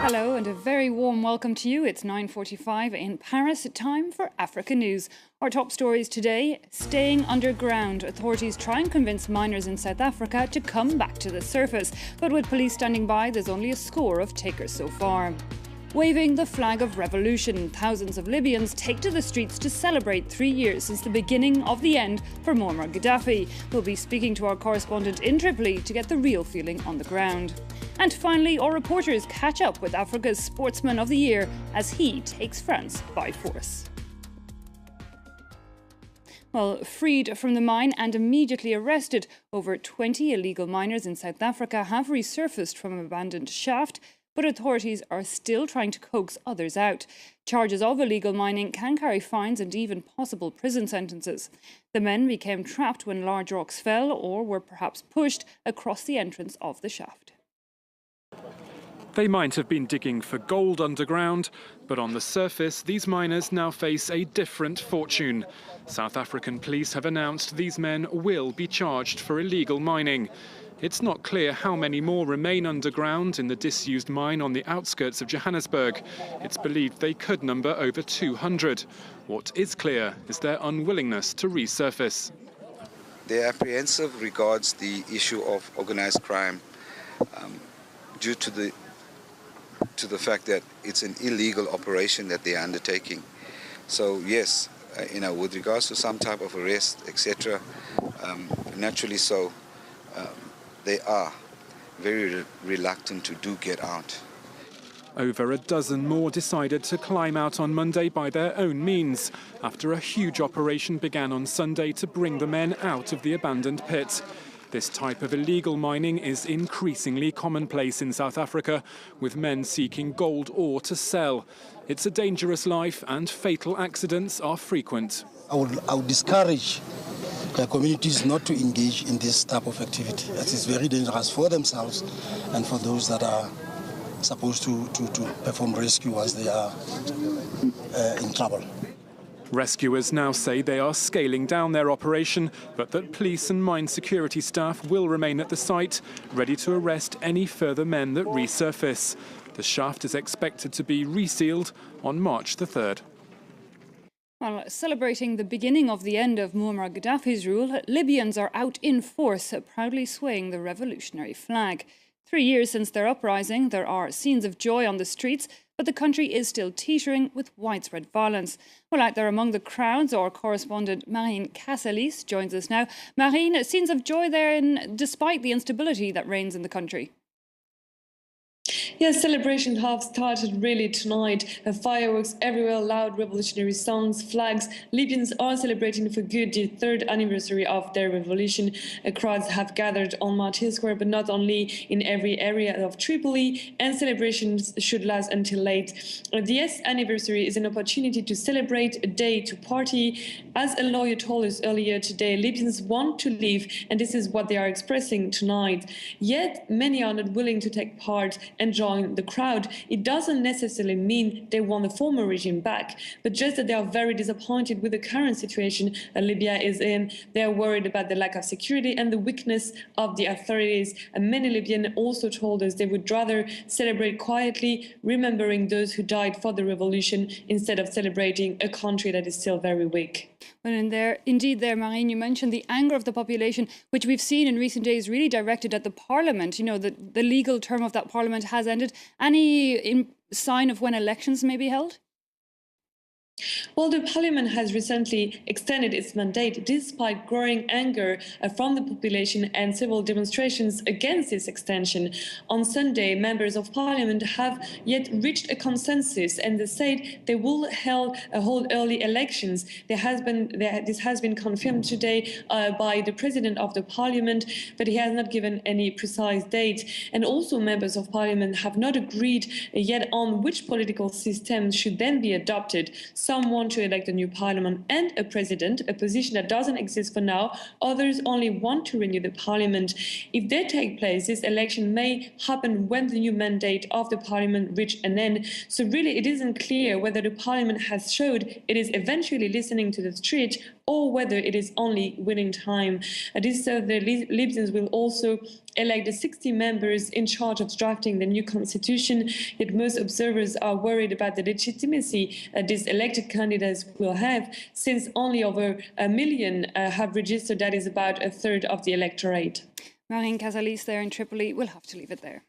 Hello and a very warm welcome to you. It's 9:45 in Paris. Time for Africa News. Our top stories today: staying underground. Authorities try and convince miners in South Africa to come back to the surface. But with police standing by, there's only a score of takers so far. Waving the flag of revolution, thousands of Libyans take to the streets to celebrate 3 years since the beginning of the end for Muammar Gaddafi. We'll be speaking to our correspondent in Tripoli to get the real feeling on the ground. And finally, our reporters catch up with Africa's Sportsman of the Year as he takes France by force. Well, freed from the mine and immediately arrested, over 20 illegal miners in South Africa have resurfaced from an abandoned shaft, but authorities are still trying to coax others out. Charges of illegal mining can carry fines and even possible prison sentences. The men became trapped when large rocks fell or were perhaps pushed across the entrance of the shaft. They might have been digging for gold underground, but on the surface, these miners now face a different fortune. South African police have announced these men will be charged for illegal mining. It's not clear how many more remain underground in the disused mine on the outskirts of Johannesburg. It's believed they could number over 200. What is clear is their unwillingness to resurface. They're apprehensive regards the issue of organised crime due to the fact that it's an illegal operation that they're undertaking. So yes, with regards to some type of arrest, etc., naturally so, they are very reluctant to get out. Over a dozen more decided to climb out on Monday by their own means, after a huge operation began on Sunday to bring the men out of the abandoned pit. This type of illegal mining is increasingly commonplace in South Africa, with men seeking gold ore to sell. It's a dangerous life and fatal accidents are frequent. I would discourage communities not to engage in this type of activity. It is very dangerous for themselves and for those that are supposed to perform rescue as they are in trouble. Rescuers now say they are scaling down their operation, but that police and mine security staff will remain at the site, ready to arrest any further men that resurface. The shaft is expected to be resealed on March the 3rd. Well, celebrating the beginning of the end of Muammar Gaddafi's rule, Libyans are out in force, proudly swaying the revolutionary flag. 3 years since their uprising, there are scenes of joy on the streets, but the country is still teetering with widespread violence. Well, out there among the crowds, our correspondent Marine Cassalis joins us now. Marine, scenes of joy there despite the instability that reigns in the country. Yes, celebrations have started really tonight. Fireworks everywhere, loud revolutionary songs, flags. Libyans are celebrating for good the 3rd anniversary of their revolution. Crowds have gathered on Martyrs Square, but not only in every area of Tripoli, and celebrations should last until late. This anniversary is an opportunity to celebrate, a day to party. As a lawyer told us earlier today, Libyans want to leave, and this is what they are expressing tonight. Yet, many are not willing to take part and join the crowd. It doesn't necessarily mean they want the former regime back, but just that they are very disappointed with the current situation Libya is in. They are worried about the lack of security and the weakness of the authorities. And many Libyans also told us they would rather celebrate quietly, remembering those who died for the revolution, instead of celebrating a country that is still very weak. Well, indeed, Marine, you mentioned the anger of the population, which we've seen in recent days really directed at the parliament. You know, the legal term of that parliament has ended. Any sign of when elections may be held? Well, the parliament has recently extended its mandate despite growing anger from the population and several demonstrations against this extension. On Sunday, members of parliament have yet reached a consensus, and they said they will hold early elections. This has been confirmed today by the president of the parliament, but he has not given any precise date. And also, members of parliament have not agreed yet on which political system should then be adopted. Some want to elect a new parliament and a president, a position that doesn't exist for now. Others only want to renew the parliament. If they take place, this election may happen when the new mandate of the parliament reach an end. So really, it isn't clear whether the parliament has showed it is eventually listening to the street or whether it is only winning time. This so the Libyans will also elect the 60 members in charge of drafting the new constitution, yet most observers are worried about the legitimacy these elected candidates will have, since only over 1 million have registered, that is about a third of the electorate. Marine Casalis there in Tripoli. We'll have to leave it there.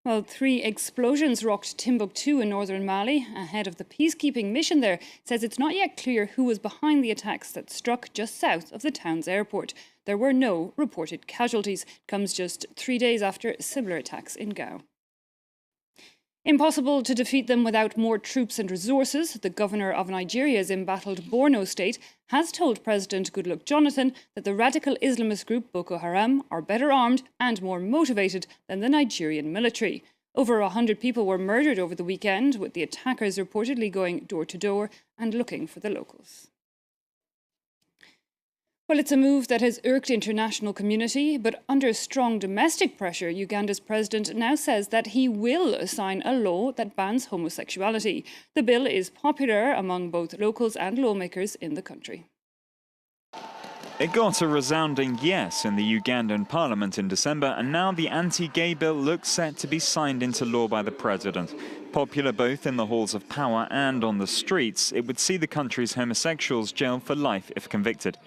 Well, 3 explosions rocked Timbuktu in northern Mali. Ahead of the peacekeeping mission there, says it's not yet clear who was behind the attacks that struck just south of the town's airport. There were no reported casualties. It comes just 3 days after similar attacks in Gao. Impossible to defeat them without more troops and resources. The governor of Nigeria's embattled Borno state has told President Goodluck Jonathan that the radical Islamist group Boko Haram are better armed and more motivated than the Nigerian military. Over 100 people were murdered over the weekend, with the attackers reportedly going door to door and looking for the locals. Well, it's a move that has irked international community, but under strong domestic pressure, Uganda's president now says that he will sign a law that bans homosexuality. The bill is popular among both locals and lawmakers in the country. It got a resounding yes in the Ugandan parliament in December, and now the anti-gay bill looks set to be signed into law by the president. Popular both in the halls of power and on the streets, it would see the country's homosexuals jailed for life if convicted.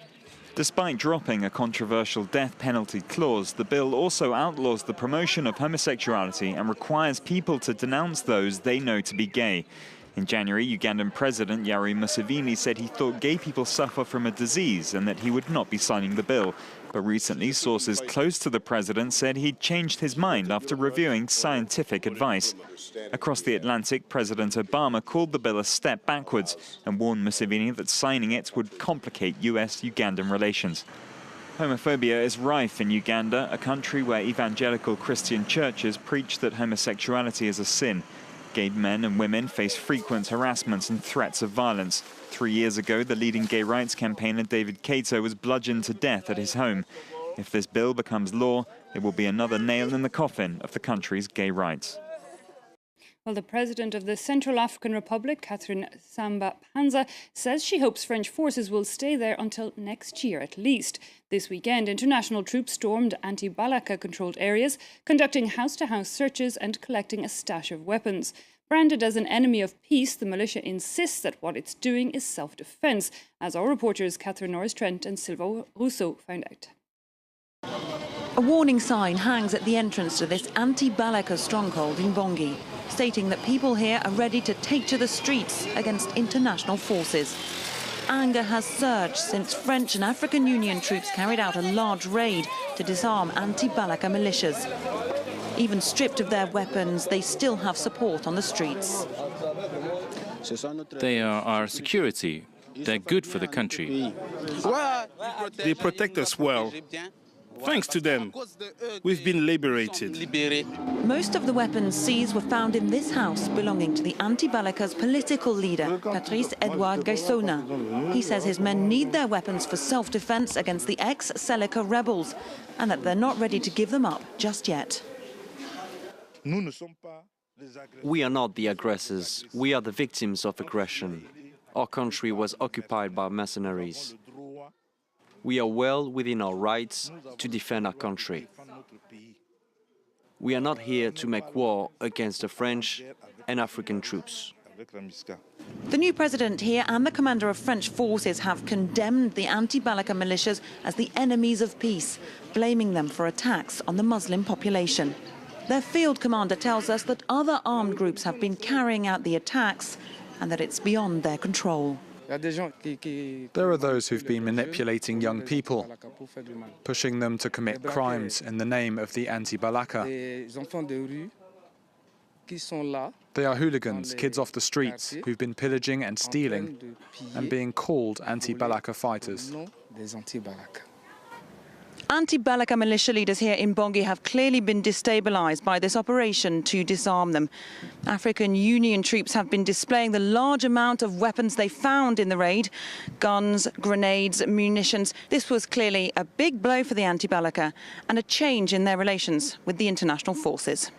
Despite dropping a controversial death penalty clause, the bill also outlaws the promotion of homosexuality and requires people to denounce those they know to be gay. In January, Ugandan President Yoweri Museveni said he thought gay people suffer from a disease and that he would not be signing the bill. But recently, sources close to the president said he'd changed his mind after reviewing scientific advice. Across the Atlantic, President Obama called the bill a step backwards and warned Museveni that signing it would complicate US-Ugandan relations. Homophobia is rife in Uganda, a country where evangelical Christian churches preach that homosexuality is a sin. Gay men and women face frequent harassment and threats of violence. 3 years ago, the leading gay rights campaigner David Kato was bludgeoned to death at his home. If this bill becomes law, it will be another nail in the coffin of the country's gay rights. Well, the president of the Central African Republic, Catherine Samba-Panza, says she hopes French forces will stay there until next year at least. This weekend, international troops stormed anti-Balaka-controlled areas, conducting house-to-house searches and collecting a stash of weapons. Branded as an enemy of peace, the militia insists that what it's doing is self-defence, as our reporters Catherine Norris-Trent and Sylvain Rousseau found out. A warning sign hangs at the entrance to this anti-Balaka stronghold in Bongi, stating that people here are ready to take to the streets against international forces. Anger has surged since French and African Union troops carried out a large raid to disarm anti-Balaka militias. Even stripped of their weapons, they still have support on the streets. They are our security. They're good for the country. They protect us well. Thanks to them, we've been liberated. Most of the weapons seized were found in this house belonging to the anti-Balaka's political leader, Patrice Edouard Gaissona. He says his men need their weapons for self-defense against the ex-Seleka rebels and that they're not ready to give them up just yet. We are not the aggressors. We are the victims of aggression. Our country was occupied by mercenaries. We are well within our rights to defend our country. We are not here to make war against the French and African troops. The new president here and the commander of French forces have condemned the anti-Balaka militias as the enemies of peace, blaming them for attacks on the Muslim population. Their field commander tells us that other armed groups have been carrying out the attacks and that it's beyond their control. There are those who've been manipulating young people, pushing them to commit crimes in the name of the anti-Balaka. They are hooligans, kids off the streets, who've been pillaging and stealing and being called anti-Balaka fighters. Anti-Balaka militia leaders here in Bongi have clearly been destabilized by this operation to disarm them. African Union troops have been displaying the large amount of weapons they found in the raid: guns, grenades, munitions. This was clearly a big blow for the anti-Balaka and a change in their relations with the international forces.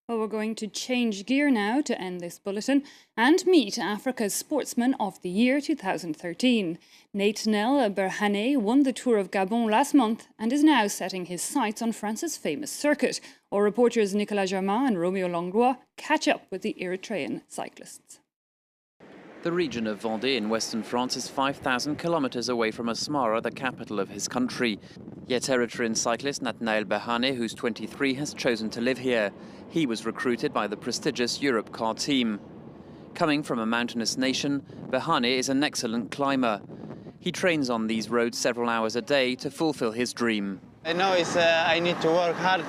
Well, we're going to change gear now to end this bulletin and meet Africa's Sportsman of the Year 2013. Nathaniel Berhane won the Tour of Gabon last month and is now setting his sights on France's famous circuit. Our reporters Nicolas Germain and Romeo Langlois catch up with the Eritrean cyclists. The region of Vendée in western France is 5,000 kilometers away from Asmara, the capital of his country. Yet Eritrean cyclist Nathaniel Berhane, who's 23, has chosen to live here. He was recruited by the prestigious Europcar team. Coming from a mountainous nation, Berhane is an excellent climber. He trains on these roads several hours a day to fulfill his dream. I know I need to work hard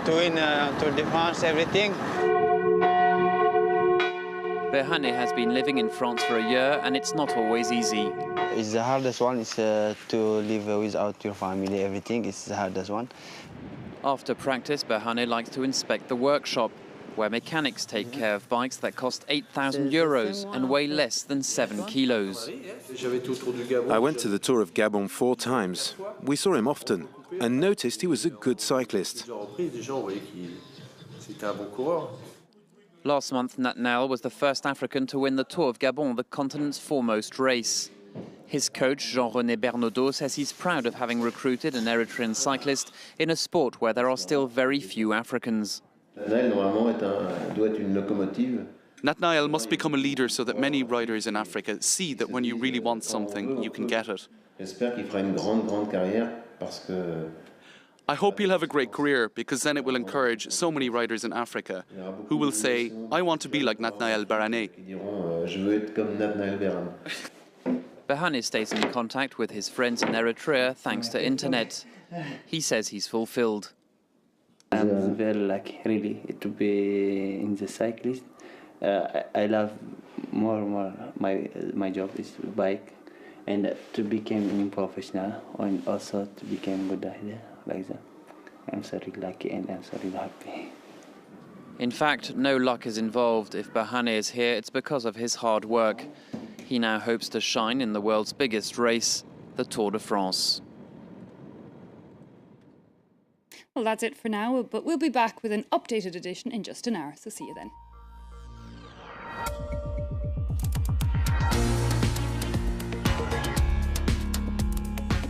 to win Tour de France, everything. Berhane has been living in France for a year and it's not always easy. It's the hardest one, is to live without your family, everything is the hardest one. After practice, Berhane likes to inspect the workshop, where mechanics take care of bikes that cost 8,000 euros and weigh less than 7 kilos. I went to the Tour of Gabon 4 times. We saw him often and noticed he was a good cyclist. Last month, Nathaniel was the first African to win the Tour of Gabon, the continent's foremost race. His coach, Jean-René Bernaudot, says he's proud of having recruited an Eritrean cyclist in a sport where there are still very few Africans. Nathaniel must become a leader so that many riders in Africa see that when you really want something, you can get it. I hope he'll have a great career, because then it will encourage so many riders in Africa who will say, I want to be like Nathaniel Berhane. Berhane stays in contact with his friends in Eritrea thanks to internet. He says he's fulfilled. I'm very lucky, really, to be in the cyclist. I love more my job is bike, and to become professional and also to become good rider like that. I'm so really lucky and I'm so really happy. In fact, no luck is involved. If Berhane is here, it's because of his hard work. He now hopes to shine in the world's biggest race, the Tour de France. Well, that's it for now, but we'll be back with an updated edition in just an hour, so see you then.